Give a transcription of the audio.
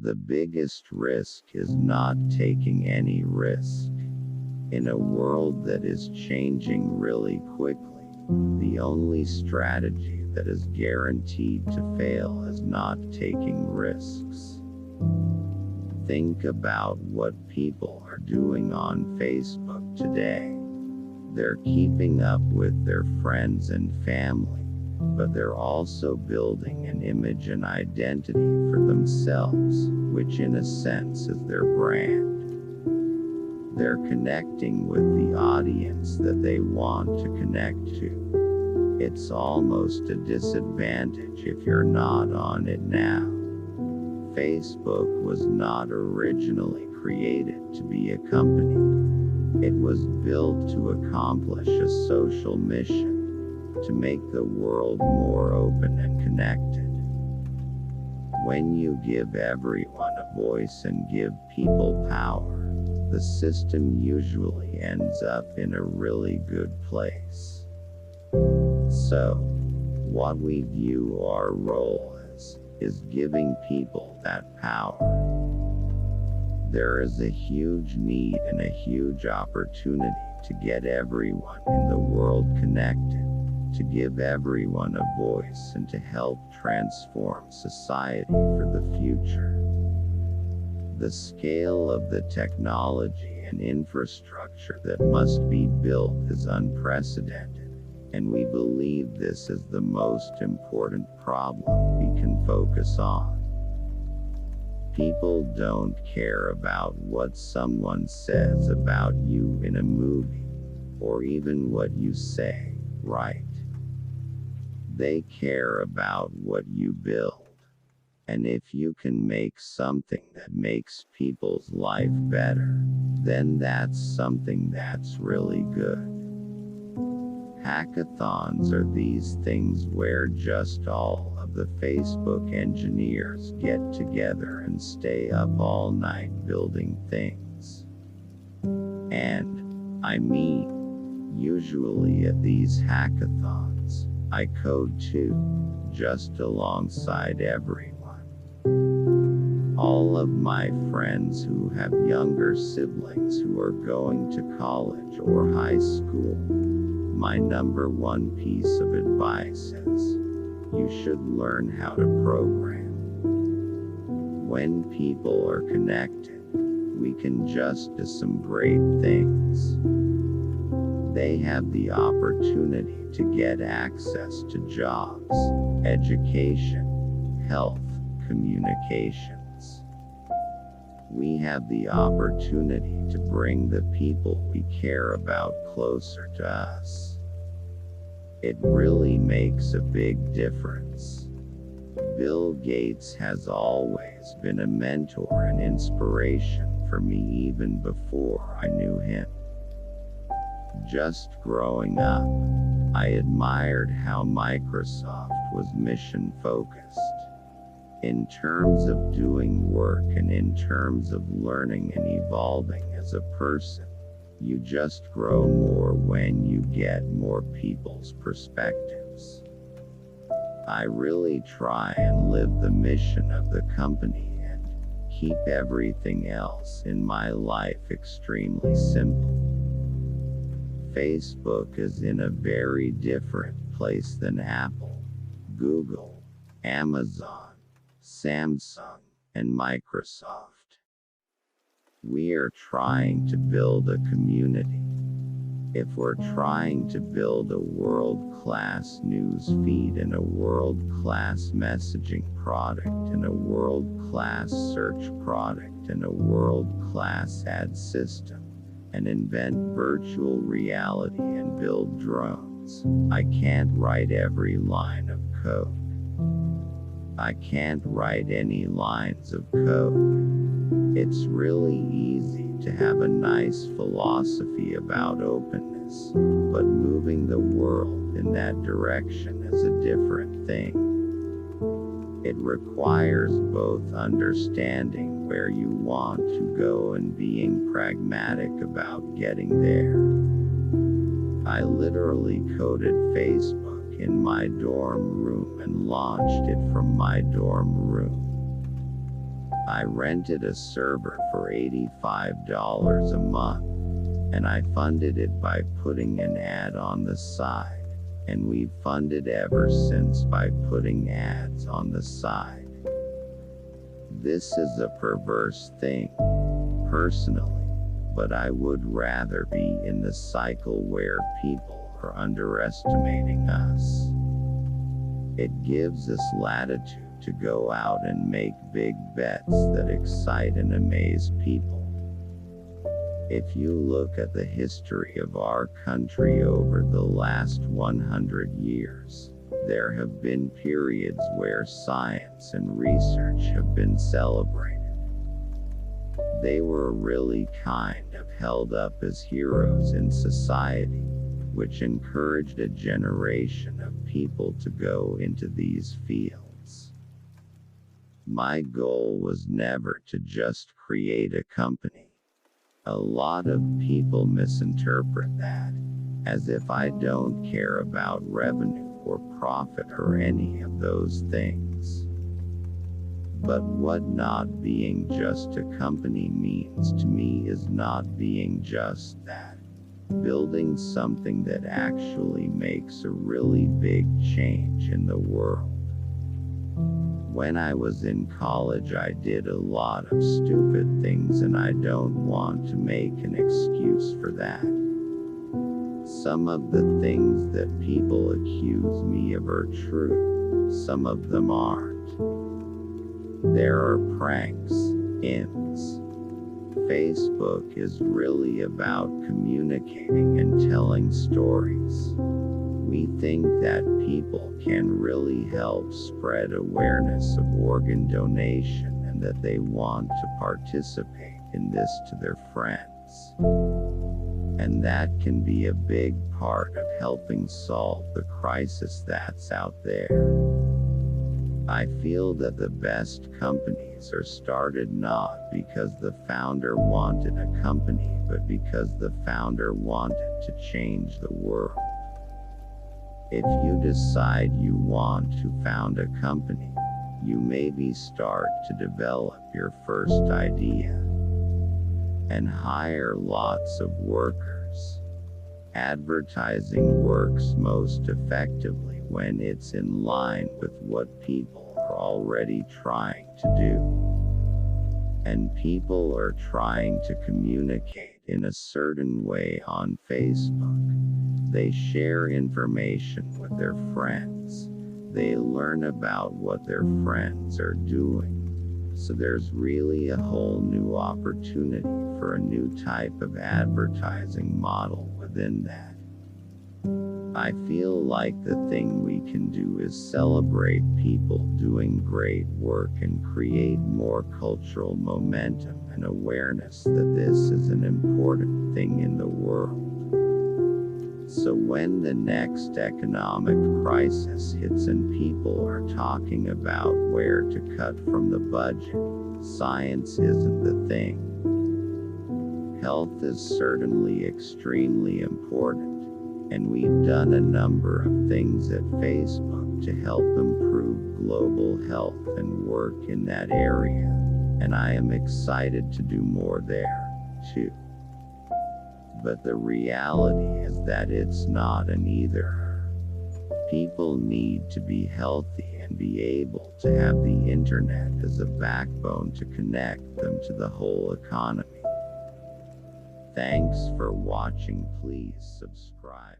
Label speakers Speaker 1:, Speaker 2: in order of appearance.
Speaker 1: The biggest risk is not taking any risk. In a world that is changing really quickly, the only strategy that is guaranteed to fail is not taking risks. Think about what people are doing on Facebook today. They're keeping up with their friends and family, but they're also building an image and identity for themselves, which in a sense is their brand. They're connecting with the audience that they want to connect to. It's almost a disadvantage if you're not on it now. Facebook was not originally created to be a company. It was built to accomplish a social mission, to make the world more open and connected. When you give everyone a voice and give people power, the system usually ends up in a really good place. So, what we view our role as, is giving people that power. There is a huge need and a huge opportunity to get everyone in the world connected, to give everyone a voice and to help transform society for the future. The scale of the technology and infrastructure that must be built is unprecedented, and we believe this is the most important problem we can focus on. People don't care about what someone says about you in a movie, or even what you say, right? They care about what you build. And if you can make something that makes people's life better, then that's something that's really good. Hackathons are these things where just all of the Facebook engineers get together and stay up all night building things. And, I mean, usually at these hackathons, I code too, just alongside everyone. All of my friends who have younger siblings who are going to college or high school, my number one piece of advice is, you should learn how to program. When people are connected, we can just do some great things. They have the opportunity to get access to jobs, education, health, communications. We have the opportunity to bring the people we care about closer to us. It really makes a big difference. Bill Gates has always been a mentor and inspiration for me even before I knew him. Just growing up, I admired how Microsoft was mission-focused. In terms of doing work and in terms of learning and evolving as a person, you just grow more when you get more people's perspectives. I really try and live the mission of the company and keep everything else in my life extremely simple. Facebook is in a very different place than Apple, Google, Amazon, Samsung, and Microsoft. We are trying to build a community. If we're trying to build a world-class news feed and a world-class messaging product and a world-class search product and a world-class ad system, and invent virtual reality and build drones, I can't write every line of code. I can't write any lines of code. It's really easy to have a nice philosophy about openness, but moving the world in that direction is a different thing. It requires both understanding where you want to go and being pragmatic about getting there. I literally coded Facebook in my dorm room and launched it from my dorm room. I rented a server for $85 a month, and I funded it by putting an ad on the side, and we've funded ever since by putting ads on the side. This is a perverse thing, personally, but I would rather be in the cycle where people are underestimating us. It gives us latitude to go out and make big bets that excite and amaze people. If you look at the history of our country over the last 100 years, there have been periods where science and research have been celebrated. They were really kind of held up as heroes in society, which encouraged a generation of people to go into these fields. My goal was never to just create a company. A lot of people misinterpret that as if I don't care about revenue or profit or any of those things. But what not being just a company means to me is not being just that. Building something that actually makes a really big change in the world. When I was in college, I did a lot of stupid things, and I don't want to make an excuse for that. Some of the things that people accuse me of are true, some of them aren't. There are pranks, ins. Facebook is really about communicating and telling stories. We think that people can really help spread awareness of organ donation and that they want to participate in this to their friends. And that can be a big part of helping solve the crisis that's out there. I feel that the best companies are started not because the founder wanted a company, but because the founder wanted to change the world. If you decide you want to found a company, you maybe start to develop your first idea and hire lots of workers. Advertising works most effectively when it's in line with what people are already trying to do. And people are trying to communicate in a certain way on Facebook. They share information with their friends. They learn about what their friends are doing. So there's really a whole new opportunity for a new type of advertising model within that. I feel like the thing we can do is celebrate people doing great work and create more cultural momentum and awareness that this is an important thing in the world. So when the next economic crisis hits and people are talking about where to cut from the budget, science isn't the thing. Health is certainly extremely important. And we've done a number of things at Facebook to help improve global health and work in that area, and I am excited to do more there, too. But the reality is that it's not an either. People need to be healthy and be able to have the internet as a backbone to connect them to the whole economy. Thanks for watching. Please subscribe.